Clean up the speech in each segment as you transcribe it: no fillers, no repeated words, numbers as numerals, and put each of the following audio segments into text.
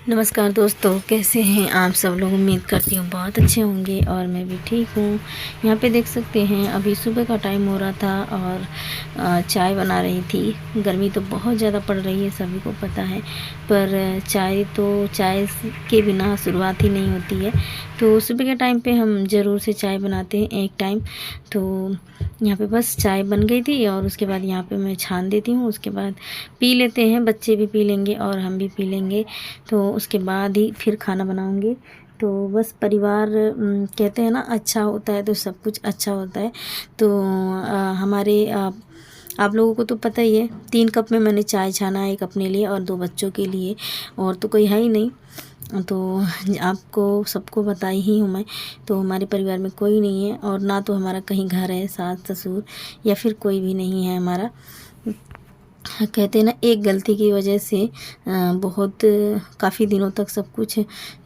नमस्कार दोस्तों, कैसे हैं आप सब लोग। उम्मीद करती हूँ बहुत अच्छे होंगे और मैं भी ठीक हूँ। यहाँ पे देख सकते हैं अभी सुबह का टाइम हो रहा था और चाय बना रही थी। गर्मी तो बहुत ज़्यादा पड़ रही है, सभी को पता है, पर चाय के बिना शुरुआत ही नहीं होती है। तो सुबह के टाइम पे हम ज़रूर से चाय बनाते हैं एक टाइम। तो यहाँ पे बस चाय बन गई थी और उसके बाद यहाँ पे मैं छान देती हूँ। उसके बाद पी लेते हैं, बच्चे भी पी लेंगे और हम भी पी लेंगे। तो उसके बाद ही फिर खाना बनाऊंगी। तो बस परिवार कहते हैं ना, अच्छा होता है तो सब कुछ अच्छा होता है। तो आप लोगों को तो पता ही है, 3 कप में मैंने चाय छाना है, एक अपने लिए और 2 बच्चों के लिए, और तो कोई है ही नहीं। तो आपको सबको बताई ही हूँ मैं। तो हमारे परिवार में कोई नहीं है और ना तो हमारा कहीं घर है, सास ससुर या फिर कोई भी नहीं है हमारा। कहते हैं ना, एक गलती की वजह से बहुत काफ़ी दिनों तक सब कुछ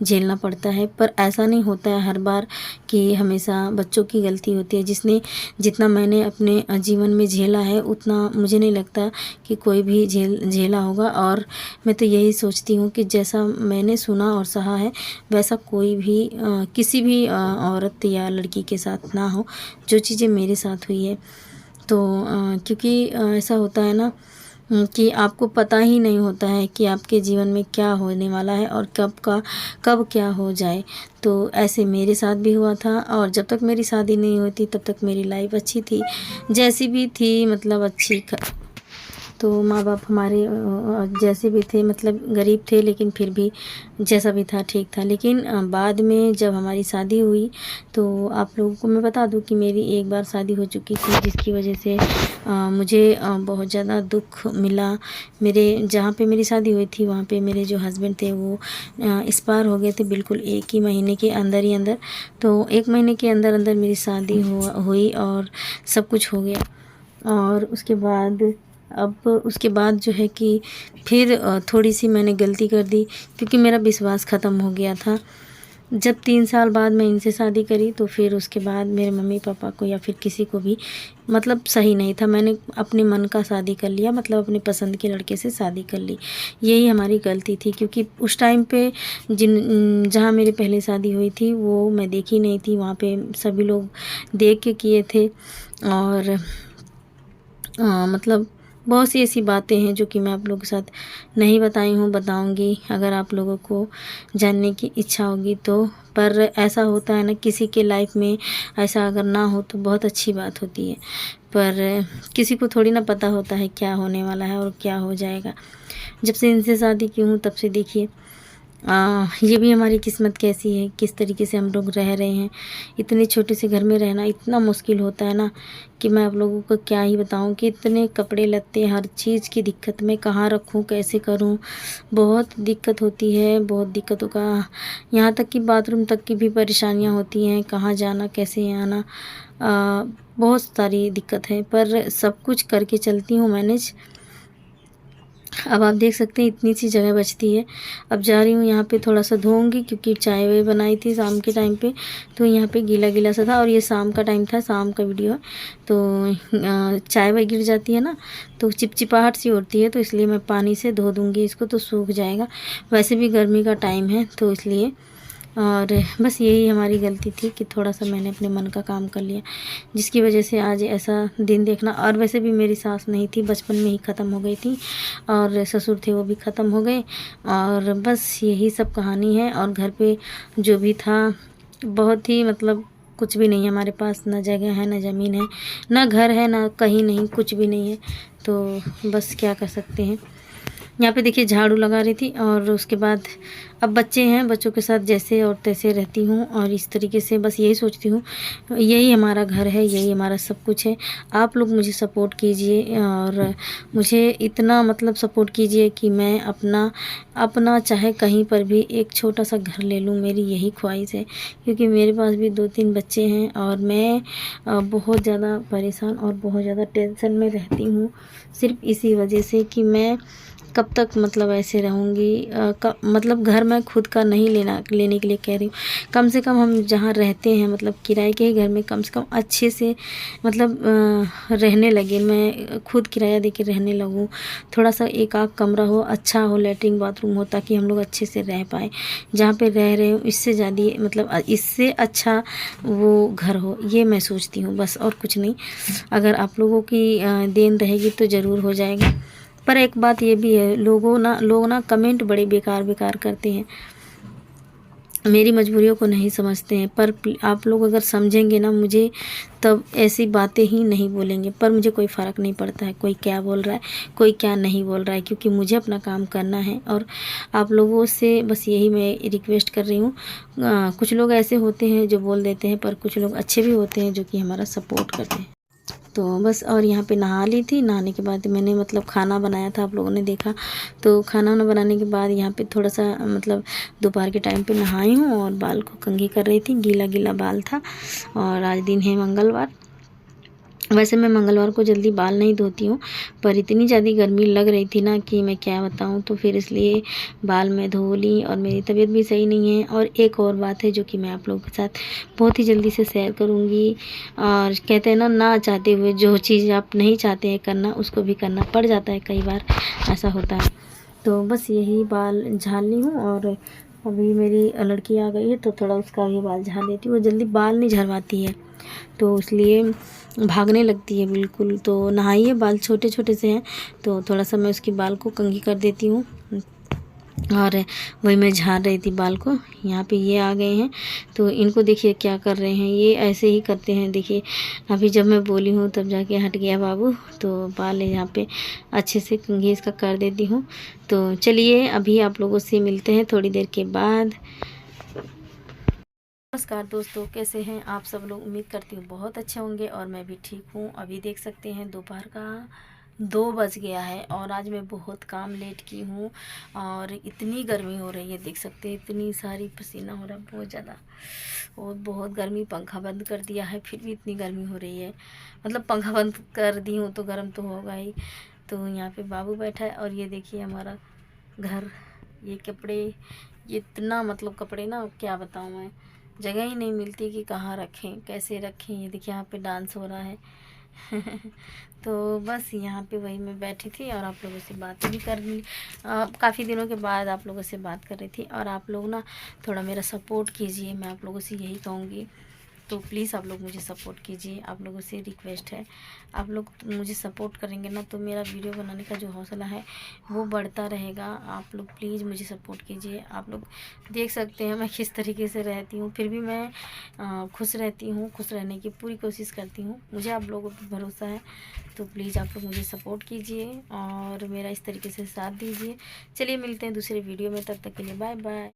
झेलना पड़ता है। पर ऐसा नहीं होता है हर बार कि हमेशा बच्चों की गलती होती है। जितना मैंने अपने जीवन में झेला है उतना मुझे नहीं लगता कि कोई भी झेला होगा। और मैं तो यही सोचती हूँ कि जैसा मैंने सुना और सहा है वैसा कोई भी किसी भी औरत या लड़की के साथ ना हो, जो चीज़ें मेरे साथ हुई है। तो क्योंकि ऐसा होता है ना कि आपको पता ही नहीं होता है कि आपके जीवन में क्या होने वाला है और कब क्या हो जाए। तो ऐसे मेरे साथ भी हुआ था और जब तक मेरी शादी नहीं होती तब तक मेरी लाइफ अच्छी थी, जैसी भी थी, मतलब अच्छी। तो माँ बाप हमारे जैसे भी थे, मतलब गरीब थे, लेकिन फिर भी जैसा भी था ठीक था। लेकिन बाद में जब हमारी शादी हुई तो आप लोगों को मैं बता दूं कि मेरी एक बार शादी हो चुकी थी, जिसकी वजह से मुझे बहुत ज़्यादा दुख मिला। मेरे जहाँ पे मेरी शादी हुई थी वहाँ पे मेरे जो हस्बैंड थे वो एक्सपायर हो गए थे, बिल्कुल 1 ही महीने के अंदर ही अंदर। तो 1 महीने के अंदर अंदर मेरी शादी हुई और सब कुछ हो गया। और उसके बाद जो है कि फिर थोड़ी सी मैंने गलती कर दी, क्योंकि मेरा विश्वास ख़त्म हो गया था। जब 3 साल बाद मैं इनसे शादी करी तो फिर उसके बाद मेरे मम्मी पापा को या फिर किसी को भी मतलब सही नहीं था। मैंने अपने मन का शादी कर लिया, मतलब अपने पसंद के लड़के से शादी कर ली। यही हमारी गलती थी, क्योंकि उस टाइम पे जहाँ मेरी पहले शादी हुई थी वो मैं देखी नहीं थी। वहाँ पे सभी लोग देख के किए थे। और मतलब बहुत सी ऐसी बातें हैं जो कि मैं आप लोगों के साथ नहीं बताई हूँ, बताऊँगी अगर आप लोगों को जानने की इच्छा होगी तो। पर ऐसा होता है ना, किसी के लाइफ में ऐसा अगर ना हो तो बहुत अच्छी बात होती है, पर किसी को थोड़ी ना पता होता है क्या होने वाला है और क्या हो जाएगा। जब से इनसे शादी की हूँ तब से देखिए ये भी हमारी किस्मत कैसी है, किस तरीके से हम लोग रह रहे हैं। इतने छोटे से घर में रहना इतना मुश्किल होता है ना कि मैं आप लोगों को क्या ही बताऊं कि इतने कपड़े लत्ते, हर चीज़ की दिक्कत, मैं कहाँ रखूं, कैसे करूं, बहुत दिक्कत होती है। बहुत दिक्कतों का, यहाँ तक कि बाथरूम तक की भी परेशानियां होती हैं, कहाँ जाना, कैसे आना, बहुत सारी दिक्कत है, पर सब कुछ करके चलती हूँ मैनेज। अब आप देख सकते हैं इतनी सी जगह बचती है। अब जा रही हूँ यहाँ पे थोड़ा सा धोऊंगी, क्योंकि चाय वाय बनाई थी शाम के टाइम पे, तो यहाँ पे गीला गीला सा था। और ये शाम का टाइम था, शाम का वीडियो है। तो चाय वाय गिर जाती है ना तो चिपचिपाहट सी होती है, तो इसलिए मैं पानी से धो दूँगी इसको तो सूख जाएगा। वैसे भी गर्मी का टाइम है तो इसलिए। और बस यही हमारी गलती थी कि थोड़ा सा मैंने अपने मन का काम कर लिया, जिसकी वजह से आज ऐसा दिन देखना। और वैसे भी मेरी सास नहीं थी, बचपन में ही ख़त्म हो गई थी, और ससुर थे वो भी ख़त्म हो गए। और बस यही सब कहानी है। और घर पे जो भी था बहुत ही, मतलब कुछ भी नहीं है हमारे पास, ना जगह है, ना ज़मीन है, ना घर है, ना कहीं नहीं, कुछ भी नहीं है। तो बस क्या कर सकते हैं। यहाँ पे देखिए झाड़ू लगा रही थी और उसके बाद अब बच्चे हैं, बच्चों के साथ जैसे और तैसे रहती हूँ। और इस तरीके से बस यही सोचती हूँ, यही हमारा घर है, यही हमारा सब कुछ है। आप लोग मुझे सपोर्ट कीजिए और मुझे इतना मतलब सपोर्ट कीजिए कि मैं अपना चाहे कहीं पर भी एक छोटा सा घर ले लूँ, मेरी यही ख्वाहिश है। क्योंकि मेरे पास भी 2-3 बच्चे हैं और मैं बहुत ज़्यादा परेशान और बहुत ज़्यादा टेंशन में रहती हूँ, सिर्फ इसी वजह से कि मैं कब तक मतलब ऐसे रहूँगी। मतलब घर मैं खुद का नहीं लेने के लिए कह रही हूँ। कम से कम हम जहाँ रहते हैं मतलब किराए के ही घर में कम से कम अच्छे से मतलब रहने लगे, मैं खुद किराया दे के रहने लगूँ। थोड़ा सा एक आध कमरा हो, अच्छा हो, लैट्रिन बाथरूम हो, ताकि हम लोग अच्छे से रह पाएँ। जहाँ पे रह रहे हो इससे ज़्यादा मतलब इससे अच्छा वो घर हो, ये मैं सोचती हूँ बस, और कुछ नहीं। अगर आप लोगों की देन रहेगी तो ज़रूर हो जाएगा। पर एक बात ये भी है, लोग ना कमेंट बड़े बेकार बेकार करते हैं, मेरी मजबूरियों को नहीं समझते हैं। पर आप लोग अगर समझेंगे ना मुझे, तब ऐसी बातें ही नहीं बोलेंगे। पर मुझे कोई फ़र्क नहीं पड़ता है कोई क्या बोल रहा है, कोई क्या नहीं बोल रहा है, क्योंकि मुझे अपना काम करना है। और आप लोगों से बस यही मैं रिक्वेस्ट कर रही हूँ। कुछ लोग ऐसे होते हैं जो बोल देते हैं, पर कुछ लोग अच्छे भी होते हैं जो कि हमारा सपोर्ट करते हैं। तो बस, और यहाँ पे नहा ली थी। नहाने के बाद मैंने मतलब खाना बनाया था, आप लोगों ने देखा। तो खाना वाना बनाने के बाद यहाँ पे थोड़ा सा मतलब दोपहर के टाइम पे नहाई हूँ और बाल को कंघी कर रही थी, गीला गीला बाल था। और आज दिन है मंगलवार। वैसे मैं मंगलवार को जल्दी बाल नहीं धोती हूँ, पर इतनी ज़्यादा गर्मी लग रही थी ना कि मैं क्या बताऊँ, तो फिर इसलिए बाल मैं धो ली। और मेरी तबीयत भी सही नहीं है। और एक और बात है जो कि मैं आप लोगों के साथ बहुत ही जल्दी से शेयर करूँगी। और कहते हैं ना, ना चाहते हुए जो चीज़ आप नहीं चाहते हैं करना, उसको भी करना पड़ जाता है, कई बार ऐसा होता है। तो बस यही बाल झाड़ ली हूँ। और अभी मेरी लड़की आ गई है तो थोड़ा उसका भी बाल झाड़ देती हूँ। वो जल्दी बाल नहीं झड़वाती है, तो इसलिए भागने लगती है बिल्कुल। तो नहाइए, बाल छोटे छोटे से हैं, तो थोड़ा सा मैं उसकी बाल को कंघी कर देती हूँ। और वही मैं झाड़ रही थी बाल को। यहाँ पे ये आ गए हैं, तो इनको देखिए क्या कर रहे हैं, ये ऐसे ही करते हैं। देखिए अभी जब मैं बोली हूँ तब जाके हट गया बाबू। तो बाल यहाँ पे अच्छे से कंघी इसका कर देती हूँ। तो चलिए अभी आप लोगों से मिलते हैं थोड़ी देर के बाद। नमस्कार दोस्तों, कैसे हैं आप सब लोग। उम्मीद करती हूँ बहुत अच्छे होंगे, और मैं भी ठीक हूँ। अभी देख सकते हैं दोपहर का 2 बज गया है, और आज मैं बहुत काम लेट की हूँ। और इतनी गर्मी हो रही है, देख सकते हैं इतनी सारी पसीना हो रहा है बहुत ज़्यादा। और बहुत गर्मी, पंखा बंद कर दिया है फिर भी इतनी गर्मी हो रही है। मतलब पंखा बंद कर दी हूँ तो गर्म तो होगा ही। तो यहाँ पे बाबू बैठा है, और ये देखिए हमारा घर, ये कपड़े, ये इतना मतलब कपड़े ना क्या बताऊँ मैं, जगह ही नहीं मिलती कि कहाँ रखें, कैसे रखें। ये देखिए यहाँ पे डांस हो रहा है। तो बस यहाँ पे वही मैं बैठी थी और आप लोगों से बात भी कर ली। काफ़ी दिनों के बाद आप लोगों से बात कर रही थी। और आप लोग ना थोड़ा मेरा सपोर्ट कीजिए, मैं आप लोगों से यही कहूँगी। तो प्लीज़ आप लोग मुझे सपोर्ट कीजिए, आप लोगों से रिक्वेस्ट है। आप लोग मुझे सपोर्ट करेंगे ना तो मेरा वीडियो बनाने का जो हौसला है वो बढ़ता रहेगा। आप लोग प्लीज़ मुझे सपोर्ट कीजिए। आप लोग देख सकते हैं मैं किस तरीके से रहती हूँ, फिर भी मैं खुश रहती हूँ, खुश रहने की पूरी कोशिश करती हूँ। मुझे आप लोगों पर भरोसा है। तो प्लीज़ आप लोग मुझे सपोर्ट कीजिए और मेरा इस तरीके से साथ दीजिए। चलिए मिलते हैं दूसरे वीडियो में, तब तक के लिए बाय बाय।